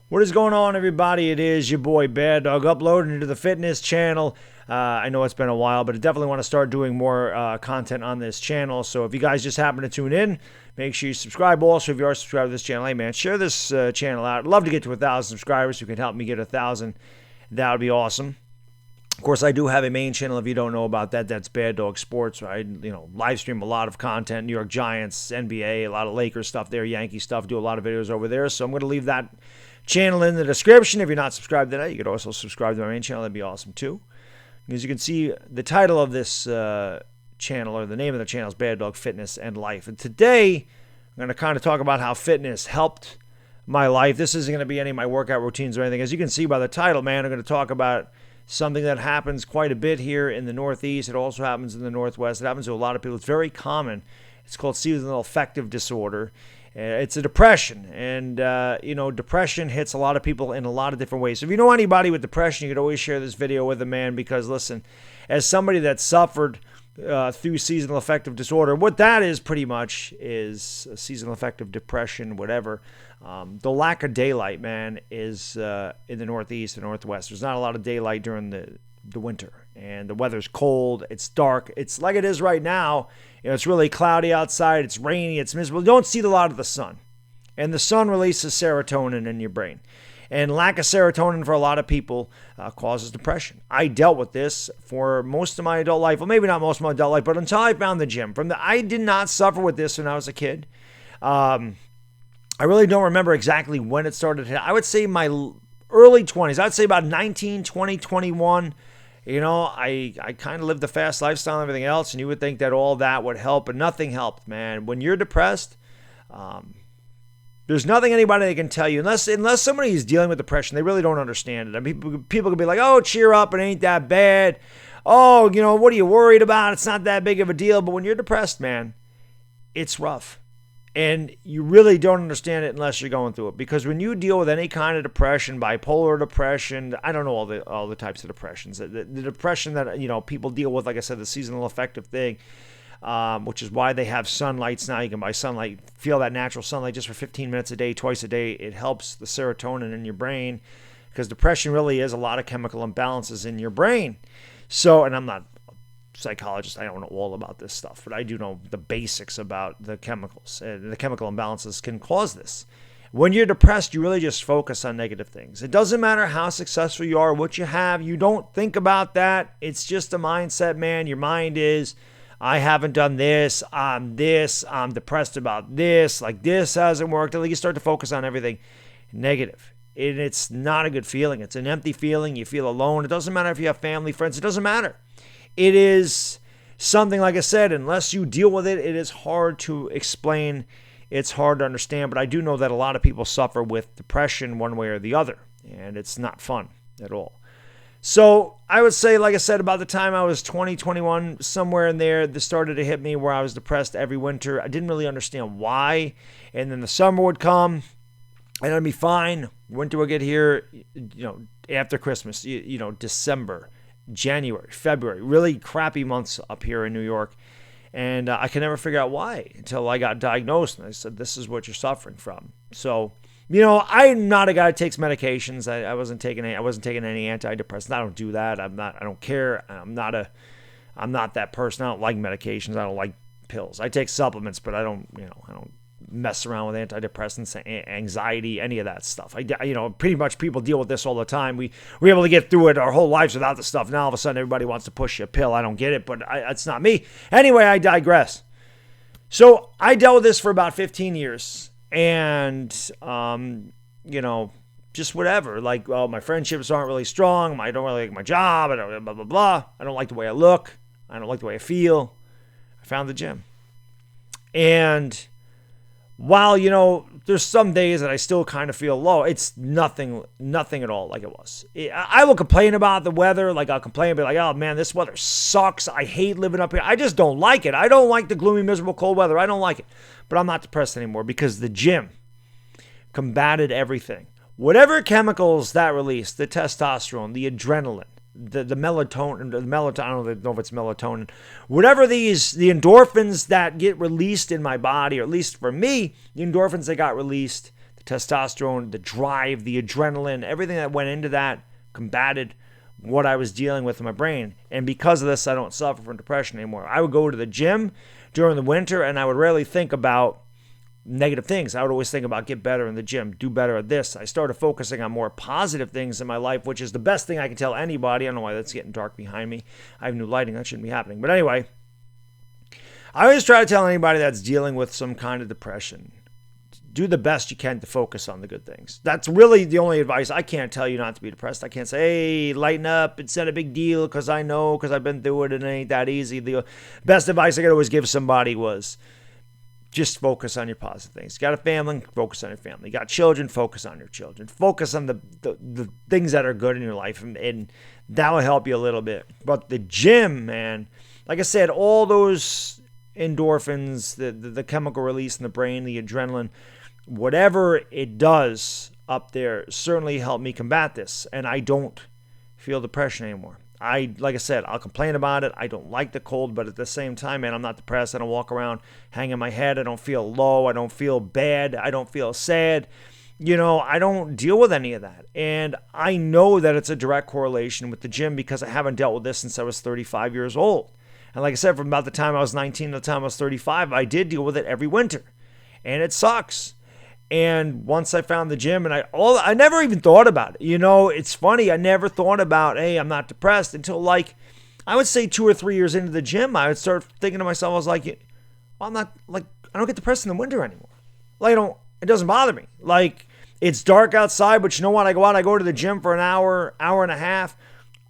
What is going on, everybody? It is your boy Bad Dog uploading into the fitness channel. I know it's been a while, but I definitely want to start doing more content on this channel. So if you guys just happen to tune in, make sure you subscribe. Also, if you are subscribed to this channel, hey man, share this channel out. I'd love to get to 1,000 subscribers. You can help me get 1,000. That would be awesome. Of course, I do have a main channel. If you don't know about that, that's Bad Dog Sports. I live stream a lot of content, New York Giants, NBA, a lot of Lakers stuff there, Yankee stuff. Do a lot of videos over there. So I'm going to leave that channel in the description. If you're not subscribed to that, you could also subscribe to my main channel. That'd be awesome too. As you can see, the title of this channel, or the name of the channel, is Bad Dog Fitness and Life. And today, I'm going to kind of talk about how fitness helped my life. This isn't going to be any of my workout routines or anything. As you can see by the title, man, I'm going to talk about something that happens quite a bit here in the Northeast. It also happens in the Northwest. It happens to a lot of people. It's very common. It's called seasonal affective disorder. It's a depression, and depression hits a lot of people in a lot of different ways. So if you know anybody with depression, you could always share this video with them, man, because listen, as somebody that suffered through seasonal affective disorder, what that is pretty much is seasonal affective depression, whatever. The lack of daylight, man, is in the Northeast and Northwest. There's not a lot of daylight during the winter, and the weather's cold, it's dark, it's like it is right now. It's really cloudy outside, it's rainy, it's miserable. You don't see a lot of the sun, and the sun releases serotonin in your brain, and lack of serotonin for a lot of people causes depression. I dealt with this for most of my adult life. Well, maybe not most of my adult life, but until I found the gym. I did not suffer with this when I was a kid. I really don't remember exactly when it started. I would say my early 20s. I'd say about 19, 20, 21. I kind of lived the fast lifestyle and everything else, and you would think that all that would help, but nothing helped, man. When you're depressed, there's nothing anybody that can tell you, unless somebody is dealing with depression, they really don't understand it. I mean, people can be like, oh, cheer up, it ain't that bad. Oh, what are you worried about? It's not that big of a deal. But when you're depressed, man, it's rough. And you really don't understand it unless you're going through it. Because when you deal with any kind of depression, bipolar depression, I don't know all the types of depressions. The depression that people deal with, like I said, the seasonal affective thing, which is why they have sunlights now. You can buy sunlight, feel that natural sunlight just for 15 minutes a day, twice a day. It helps the serotonin in your brain, because depression really is a lot of chemical imbalances in your brain. So, and I'm not psychologist, I don't know all about this stuff, but I do know the basics about the chemicals, and the chemical imbalances can cause this. When you're depressed, you really just focus on negative things. It doesn't matter how successful you are, what you have, you don't think about that. It's just a mindset, man. Your mind is, I haven't done this, I'm depressed about this, like this hasn't worked. Like you start to focus on everything negative. And it's not a good feeling. It's an empty feeling. You feel alone. It doesn't matter if you have family, friends. It doesn't matter. It is something, like I said, unless you deal with it, it is hard to explain. It's hard to understand. But I do know that a lot of people suffer with depression one way or the other, and it's not fun at all. So I would say, like I said, about the time I was 20, 21, somewhere in there, this started to hit me where I was depressed every winter. I didn't really understand why. And then the summer would come, and I'd be fine. Winter would get here, after Christmas, December, January, February, really crappy months up here in New York. And I could never figure out why until I got diagnosed. And I said, this is what you're suffering from. So, I'm not a guy that takes medications. I wasn't taking any antidepressants. I don't do that. I don't care. I'm not that person. I don't like medications. I don't like pills. I take supplements, but I don't mess around with antidepressants, anxiety, any of that stuff. Pretty much people deal with this all the time. We're able to get through it our whole lives without the stuff. Now all of a sudden everybody wants to push you a pill. I don't get it, but it's not me. Anyway, I digress. So I dealt with this for about 15 years, and just whatever. Like, well, my friendships aren't really strong. I don't really like my job. I don't blah blah blah. I don't like the way I look. I don't like the way I feel. I found the gym, and while, there's some days that I still kind of feel low, it's nothing at all like it was. I will complain about the weather. Like, I'll complain and be like, oh, man, this weather sucks. I hate living up here. I just don't like it. I don't like the gloomy, miserable, cold weather. I don't like it. But I'm not depressed anymore because the gym combated everything. Whatever chemicals that released, the testosterone, the adrenaline, the melatonin, I don't know if it's melatonin, whatever the endorphins that get released in my body, or at least for me, the endorphins that got released, the testosterone, the drive, the adrenaline, everything that went into that combated what I was dealing with in my brain. And because of this, I don't suffer from depression anymore. I would go to the gym during the winter and I would rarely think about negative things. I would always think about get better in the gym, do better at this. I started focusing on more positive things in my life, which is the best thing I can tell anybody. I don't know why that's getting dark behind me. I have new lighting. That shouldn't be happening. But anyway, I always try to tell anybody that's dealing with some kind of depression, do the best you can to focus on the good things. That's really the only advice. I can't tell you not to be depressed. I can't say, hey, lighten up. It's not a big deal because I know, because I've been through it and it ain't that easy. The best advice I could always give somebody was just focus on your positive things. You got a family, focus on your family. You got children, focus on your children. Focus on the things that are good in your life, and that will help you a little bit. But the gym, man, like I said, all those endorphins, the chemical release in the brain, the adrenaline, whatever it does up there certainly helped me combat this, and I don't feel depression anymore. Like I said, I'll complain about it. I don't like the cold, but at the same time, man, I'm not depressed. I don't walk around hanging my head. I don't feel low. I don't feel bad. I don't feel sad. I don't deal with any of that. And I know that it's a direct correlation with the gym because I haven't dealt with this since I was 35 years old. And like I said, from about the time I was 19 to the time I was 35, I did deal with it every winter. And it sucks. And once I found the gym, and I never even thought about it. It's funny. I never thought about, hey, I'm not depressed until I would say 2 or 3 years into the gym, I would start thinking to myself, I was like, well, I don't get depressed in the winter anymore. It doesn't bother me. It's dark outside, but you know what? I go out, I go to the gym for an hour, hour and a half.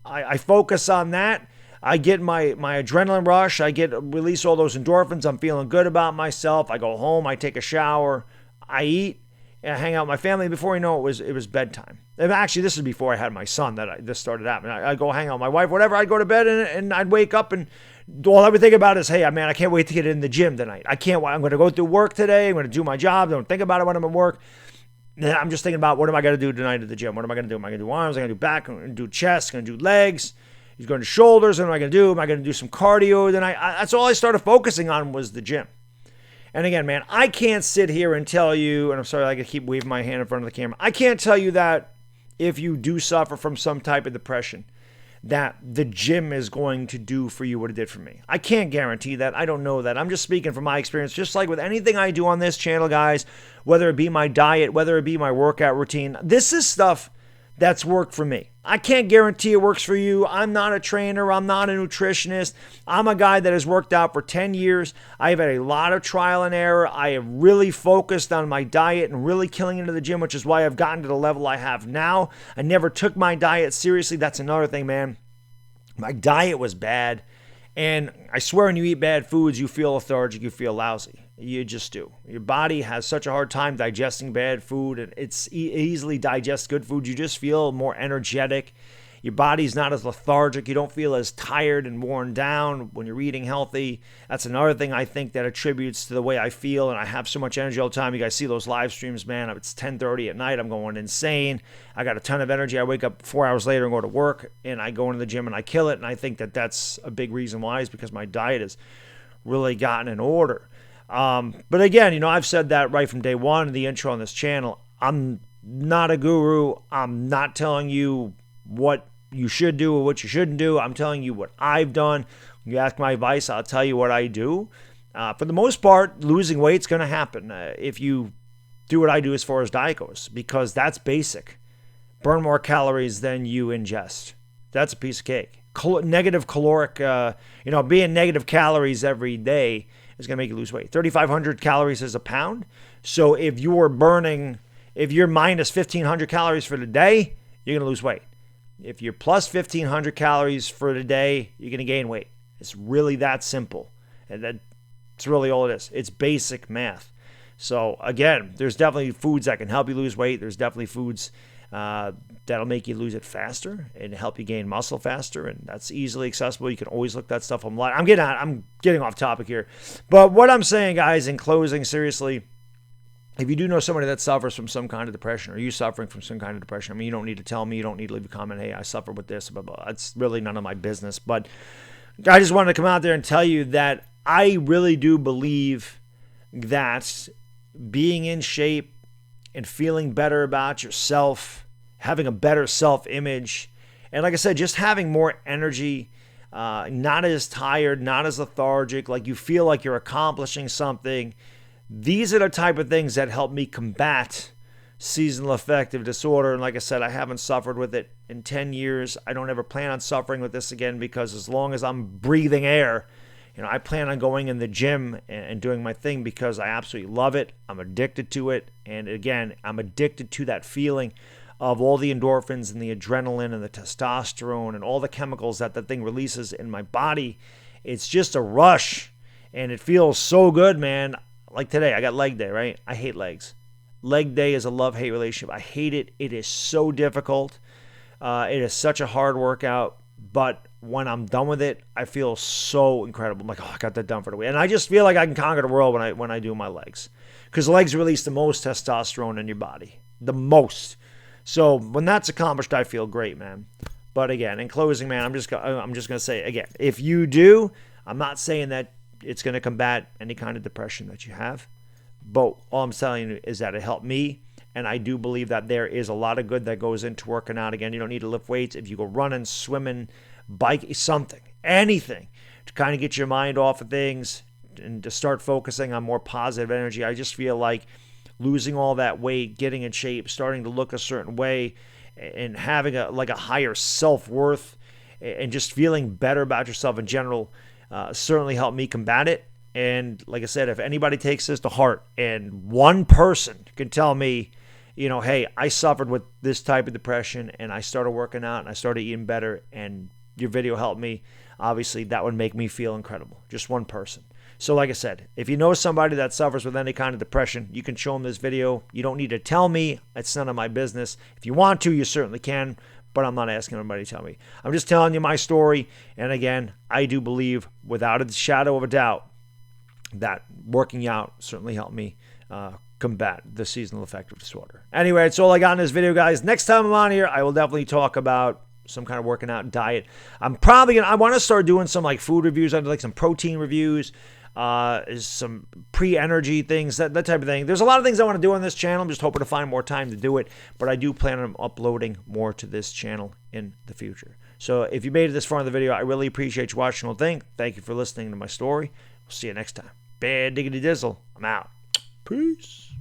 I focus on that. I get my adrenaline rush. I release all those endorphins. I'm feeling good about myself. I go home, I take a shower, I eat, and I hang out with my family. Before you know it was bedtime. And actually, this is before I had my son this started happening. I'd go hang out with my wife, whatever. I'd go to bed and I'd wake up and all I would think about is, hey, man, I can't wait to get in the gym tonight. I'm going to go through work today. I'm going to do my job. Don't think about it when I'm at work. Then I'm just thinking about what am I going to do tonight at the gym? What am I going to do? Am I going to do arms? Am I going to do back? I'm going to do chest? I'm going to do legs? He's going to shoulders. What am I going to do? Am I going to do some cardio? Then that's all I started focusing on was the gym. And again, man, I can't sit here and tell you, and I'm sorry, I keep waving my hand in front of the camera. I can't tell you that if you do suffer from some type of depression, that the gym is going to do for you what it did for me. I can't guarantee that. I don't know that. I'm just speaking from my experience. Just like with anything I do on this channel, guys, whether it be my diet, whether it be my workout routine, this is stuff that's worked for me. I can't guarantee it works for you. I'm not a trainer. I'm not a nutritionist. I'm a guy that has worked out for 10 years. I've had a lot of trial and error. I have really focused on my diet and really killing into the gym, which is why I've gotten to the level I have now. I never took my diet seriously. That's another thing, man. My diet was bad. And I swear when you eat bad foods, you feel lethargic, you feel lousy. You just do. Your body has such a hard time digesting bad food, and it's easily digests good food. You just feel more energetic. Your body's not as lethargic. You don't feel as tired and worn down when you're eating healthy. That's another thing I think that attributes to the way I feel, and I have so much energy all the time. You guys see those live streams, man. It's 10:30 at night. I'm going insane. I got a ton of energy. I wake up 4 hours later and go to work, and I go into the gym and I kill it, and I think that that's a big reason why is because my diet has really gotten in order. But again, I've said that right from day one in the intro on this channel. I'm not a guru. I'm not telling you what you should do or what you shouldn't do. I'm telling you what I've done. You ask my advice, I'll tell you what I do. For the most part, losing weight's going to happen if you do what I do as far as diet goes, because that's basic. Burn more calories than you ingest. That's a piece of cake. Negative caloric, being negative calories every day is going to make you lose weight. 3,500 calories is a pound. So if you're minus 1,500 calories for the day, you're going to lose weight. If you're plus 1,500 calories for the day, you're going to gain weight. It's really that simple. And that's really all it is. It's basic math. So again, there's definitely foods that can help you lose weight. There's definitely foods that'll make you lose it faster and help you gain muscle faster, and that's easily accessible. You can always look that stuff online. I'm getting off topic here, but what I'm saying, guys, in closing, seriously, if you do know somebody that suffers from some kind of depression, or you suffering from some kind of depression, I mean, you don't need to tell me, you don't need to leave a comment, hey, I suffer with this, blah, blah. That's really none of my business, but I just wanted to come out there and tell you that I really do believe that being in shape and feeling better about yourself, having a better self-image, and like I said, just having more energy, not as tired, not as lethargic, like you feel like you're accomplishing something. These are the type of things that help me combat seasonal affective disorder. And like I said, I haven't suffered with it in 10 years. I don't ever plan on suffering with this again, because as long as I'm breathing air, I plan on going in the gym and doing my thing because I absolutely love it. I'm addicted to it. And again, I'm addicted to that feeling of all the endorphins and the adrenaline and the testosterone and all the chemicals that the thing releases in my body. It's just a rush, and it feels so good, man. Like today, I got leg day, right? I hate legs. Leg day is a love-hate relationship. I hate it. It is so difficult. It is such a hard workout, but when I'm done with it, I feel so incredible. I'm like, oh, I got that done for the week. And I just feel like I can conquer the world when I do my legs, because legs release the most testosterone in your body, the most. So when that's accomplished, I feel great, man. But again, in closing, man, I'm just gonna say again, if you do, I'm not saying that it's gonna combat any kind of depression that you have, but all I'm telling you is that it helped me, and I do believe that there is a lot of good that goes into working out. Again, you don't need to lift weights. If you go running, swimming, bike, something, anything to kind of get your mind off of things and to start focusing on more positive energy. I just feel like losing all that weight, getting in shape, starting to look a certain way, and having a higher self-worth, and just feeling better about yourself in general certainly helped me combat it. And like I said, if anybody takes this to heart and one person can tell me, hey, I suffered with this type of depression and I started working out and I started eating better and your video helped me, obviously that would make me feel incredible. Just one person. So like I said, if you know somebody that suffers with any kind of depression, you can show them this video. You don't need to tell me. It's none of my business. If you want to, you certainly can, but I'm not asking anybody to tell me. I'm just telling you my story. And again, I do believe without a shadow of a doubt that working out certainly helped me combat the seasonal affective disorder. Anyway, that's all I got in this video, guys. Next time I'm on here, I will definitely talk about some kind of working out diet. I want to start doing some like food reviews. I'd like some protein reviews, some pre-energy things, that type of thing. There's a lot of things I want to do on this channel. I'm just hoping to find more time to do it, but I do plan on uploading more to this channel in the future. So if you made it this far in the video, I really appreciate you watching the whole thing. Thank you for listening to my story. We'll see you next time. Bad diggity dizzle. I'm out. Peace.